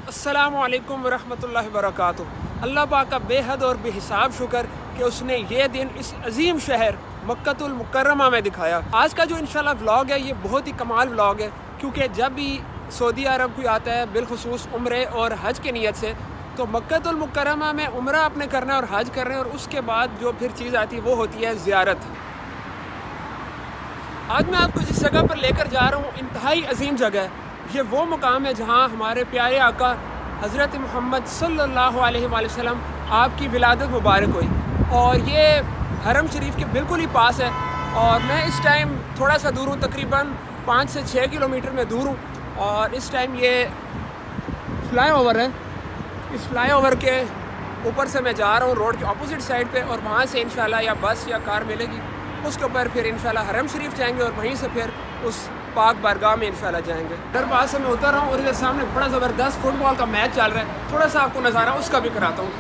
अस्सलामुअलैकुम वरहमतुल्लाहि वबरकातुहू। अल्लाह पाक का बेहद और बेहिसाब शुक्र कि उसने ये दिन इस अजीम शहर मक्कतुल मुकर्रमा में दिखाया। आज का जो इंशाल्लाह व्लॉग है ये बहुत ही कमाल व्लॉग है, क्योंकि जब भी सऊदी अरब कोई आता है बिलखुसूस उम्रे और हज की नीयत से, तो मक्कतुल मुकर्रमा में उम्रा आपने करना है और हज करना है, और उसके बाद जो फिर चीज़ आती है वो होती है ज़ियारत। आज मैं आपको जिस जगह पर लेकर जा रहा हूँ इंतहाई अजीम जगह है। ये वो मुकाम है जहाँ हमारे प्यारे आका हज़रत मोहम्मद सल्लल्लाहु अलैहि वसल्लम आपकी विलादत मुबारक हुई, और ये हरम शरीफ के बिल्कुल ही पास है। और मैं इस टाइम थोड़ा सा दूर हूँ, तकरीबन 5 से 6 किलोमीटर में दूर हूँ, और इस टाइम ये फ्लाईओवर है। इस फ्लाईओवर के ऊपर से मैं जा रहा हूँ रोड के अपोजिट साइड पे, और वहाँ से इंशाल्लाह या बस या कार मिलेगी, उसके ऊपर फिर इंशाल्लाह हरम शरीफ जाएंगे और वहीं से फिर उस पाक बारगाह में इंशाल्लाह जाएंगे। इधर पास से मैं उतर रहा हूँ और इधर सामने बड़ा ज़बरदस्त फुटबॉल का मैच चल रहा है। थोड़ा सा आपको नज़ारा उसका भी कराता हूँ।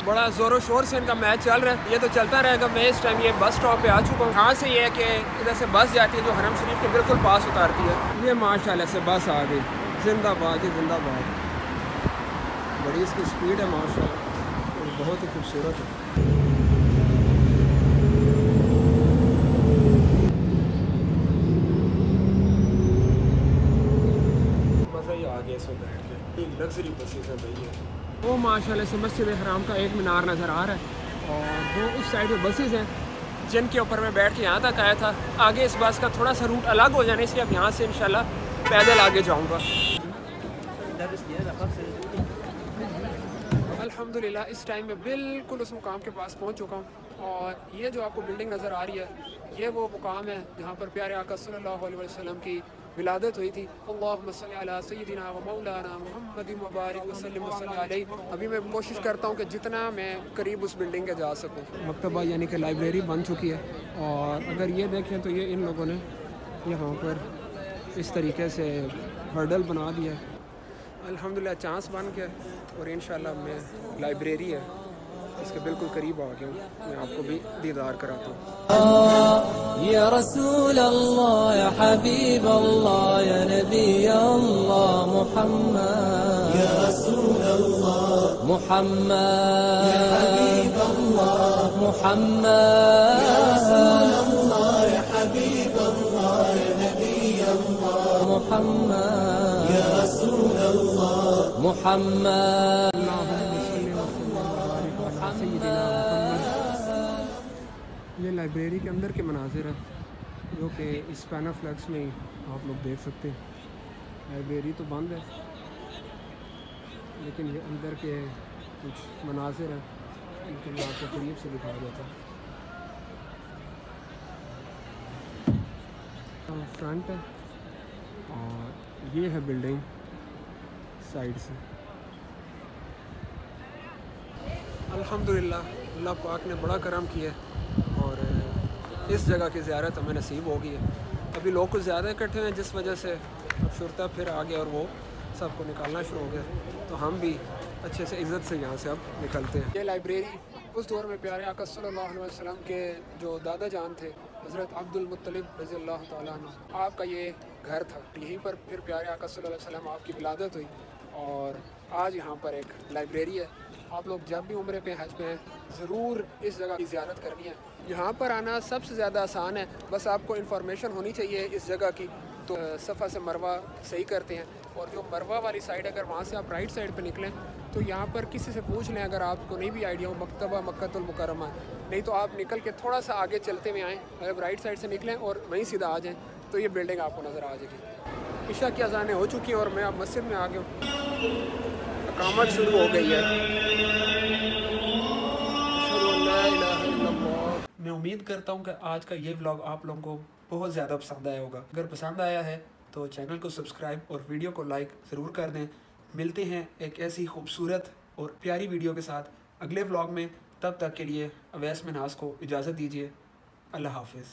बड़ा जोरों शोर से इनका मैच चल रहा है, ये तो चलता रहेगा। मैं इस टाइम ये बस स्टॉप पे आ चुका हूँ। यहाँ से ये है कि इधर से बस जाती है जो हरम शरीफ के बिल्कुल पास उतारती है। ये माशाल्लाह से बस आ गई, जिंदाबाद ही जिंदाबाद। बड़ी इसकी स्पीड है माशाल्लाह, और बहुत ही खूबसूरत है। मज़ा ही आ गया इसमें बैठ के। लग्जरी बसेस है भाई। वो माशाल्लाह से मस्जिद हराम का एक मीनार नज़र आ रहा है, और वो उस साइड में बसेस हैं जिनके ऊपर मैं बैठ के यहाँ तक आया था। आगे इस बस का थोड़ा सा रूट अलग हो जाने, इसलिए अब यहाँ से इंशाल्लाह पैदल आगे जाऊँगा। अल्हम्दुलिल्लाह इस टाइम में बिल्कुल उस मुकाम के पास पहुंच चुका हूं, और ये जो आपको बिल्डिंग नज़र आ रही है ये वो मुकाम है जहां पर प्यारे आका सल्लल्लाहु अलैहि वसल्लम की विलादत हुई थी। अल्लाहुम्मा सल्ली अला सय्यिदिना व मौलाना मुहम्मदिन व बारिक वसल्लिम वसल्लम अलैहि। अभी मैं कोशिश करता हूँ कि जितना मैं करीब उस बिल्डिंग के जा सकूँ। मकतबा यानी कि लाइब्रेरी बन चुकी है, और अगर ये देखें तो ये इन लोगों ने यहाँ पर इस तरीके से हर्डल बना दिया है। अल्हम्दुलिल्लाह चांस बन गया, और इंशाल्लाह मैं लाइब्रेरी है इसके बिल्कुल करीब आ गया हूँ। मैं आपको भी दीदार कराता हूँ। या रसूल अल्लाह या हबीब अल्लाह या नबी अल्लाह मुहम्मद या रसूल अल्लाह मुहम्मद या हबीब अल्लाह मुहम्मद या रसूल अल्लाह या हबीब अल्लाह या नबी अल्लाह मुहम्मद या रसूल अल्लाह मुहम्मद। ये लाइब्रेरी के अंदर के मनाजिर है जो कि इस पैनाफ्लेक्स में ही आप लोग देख सकते हैं। लाइब्रेरी तो बंद है, लेकिन ये अंदर के कुछ मनाजिर हैं, इनको मैं आपको करीब से दिखाया जाता है। फ्रंट है, और ये है बिल्डिंग साइड से। अल्हम्दुलिल्लाह अल्लाह पाक ने बड़ा करम किया, और इस जगह की ज़ियारत हमें नसीब हो गई है। अभी लोग कुछ ज़्यादा इकट्ठे हैं, जिस वजह से अब शुरता फिर आ गया और वो सबको निकालना शुरू हो गया, तो हम भी अच्छे से इज़्ज़त से यहाँ से अब निकलते हैं। ये लाइब्रेरी उस दौर में प्यारे आका सल्लल्लाहु अलैहि वसल्लम के जो दादा जान थे हज़रत अब्दुल मुत्तलिब रज़ियल्लाहु तआला अन्हु, आपका ये घर था। यहीं पर फिर प्यारे आका सल्लल्लाहु अलैहि वसल्लम आपकी विलादत हुई, और आज यहाँ पर एक लाइब्रेरी है। आप लोग जब भी उम्रे पे हज पे हैं ज़रूर इस जगह की ज़ियारत करनी है। यहाँ पर आना सबसे ज़्यादा आसान है, बस आपको इन्फॉर्मेशन होनी चाहिए इस जगह की। तो सफ़ा से मरवा सही करते हैं, और जो मरवा वाली साइड अगर वहाँ से आप राइट साइड पे निकलें तो यहाँ पर किसी से पूछ लें, अगर आपको नहीं भी आइडिया हो मकतबा मक्कतुल मुकर्रमा, नहीं तो आप निकल के थोड़ा सा आगे चलते हुए आएँ, अगर राइट साइड से निकलें और वहीं सीधा आ जाएँ तो ये बिल्डिंग आपको नज़र आ जाएगी। इशा की अज़ानें हो चुकी हैं और मैं अब मस्जिद में आ गया हूँ। इकामत शुरू हो गई है। मैं उम्मीद करता हूँ कि आज का ये व्लॉग आप लोगों को बहुत ज़्यादा पसंद आया होगा। अगर पसंद आया है तो चैनल को सब्सक्राइब और वीडियो को लाइक ज़रूर कर दें। मिलते हैं एक ऐसी खूबसूरत और प्यारी वीडियो के साथ अगले व्लॉग में। तब तक के लिए अवैस मिन्हास को इजाज़त दीजिए। अल्लाह हाफिज़।